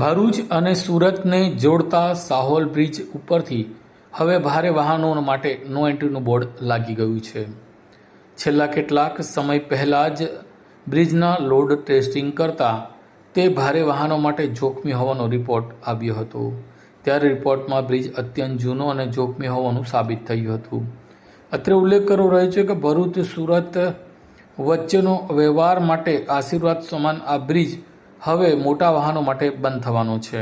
ભરૂચ અને સુરતને જોડતા સાહોલ બ્રિજ ઉપરથી હવે ભારે વાહનો માટે નો એન્ટ્રીનું બોર્ડ લાગી ગયું છે. છેલ્લા કેટલાક સમય પહેલાં જ બ્રિજના લોડ ટેસ્ટિંગ કરતા તે ભારે વાહનો માટે જોખમી હોવાનો રિપોર્ટ આવ્યો હતો. ત્યારે રિપોર્ટમાં બ્રિજ અત્યંત જૂનો અને જોખમી હોવાનું સાબિત થયું હતું. અત્રે ઉલ્લેખ કરવો રહ્યો છે કે ભરૂચ સુરત વચ્ચેનો વ્યવહાર માટે આશીર્વાદ સમાન આ બ્રિજ હવે મોટા વાહનો માટે બંધ થવાનો છે.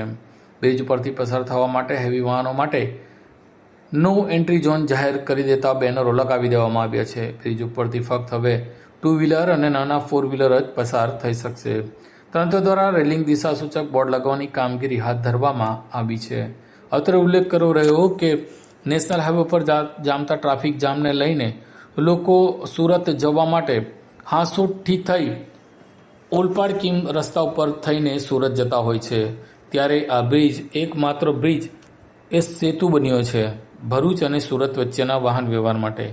બ્રિજ પરથી પસાર થવા માટે હેવી વાહનો માટે નો એન્ટ્રી ઝોન જાહેર કરી દેતા બેનરો લગાવી દેવામાં આવ્યા છે. બ્રિજ ઉપરથી ફક્ત હવે 2 વ્હીલર અને નાના 4 વ્હીલર જ પસાર થઈ શકશે. તંત્ર દ્વારા રેલિંગ દિશાસૂચક બોર્ડ લગાવવાની કામગીરી હાથ ધરવામાં આવી છે. અત્રે ઉલ્લેખ કરવો રહ્યો કે નેશનલ હાઈવે પર જામતા ટ્રાફિક જામને લઈને લોકો સુરત જવા માટે હાંસોટથી થઈ ઓલપાડ કીમ રસ્તા ઉપર થઈને સુરત જતા હોય છે. ત્યારે આ બ્રિજ એકમાત્ર બ્રિજ એ સેતુ બન્યો છે ભરૂચ અને સુરત વચ્ચેના વાહન વ્યવહાર માટે.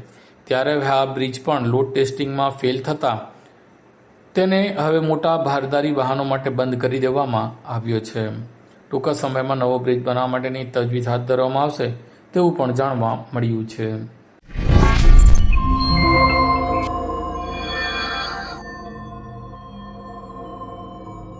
ત્યારે હવે આ બ્રિજ પણ લોડ ટેસ્ટિંગમાં ફેલ થતાં તેને હવે મોટા ભારદારી વાહનો માટે બંધ કરી દેવામાં આવ્યો છે. ટૂંકા સમયમાં નવો બ્રિજ બનાવવા માટેની તજવીજ હાથ ધરવામાં આવશે તેવું પણ જાણવા મળ્યું છે.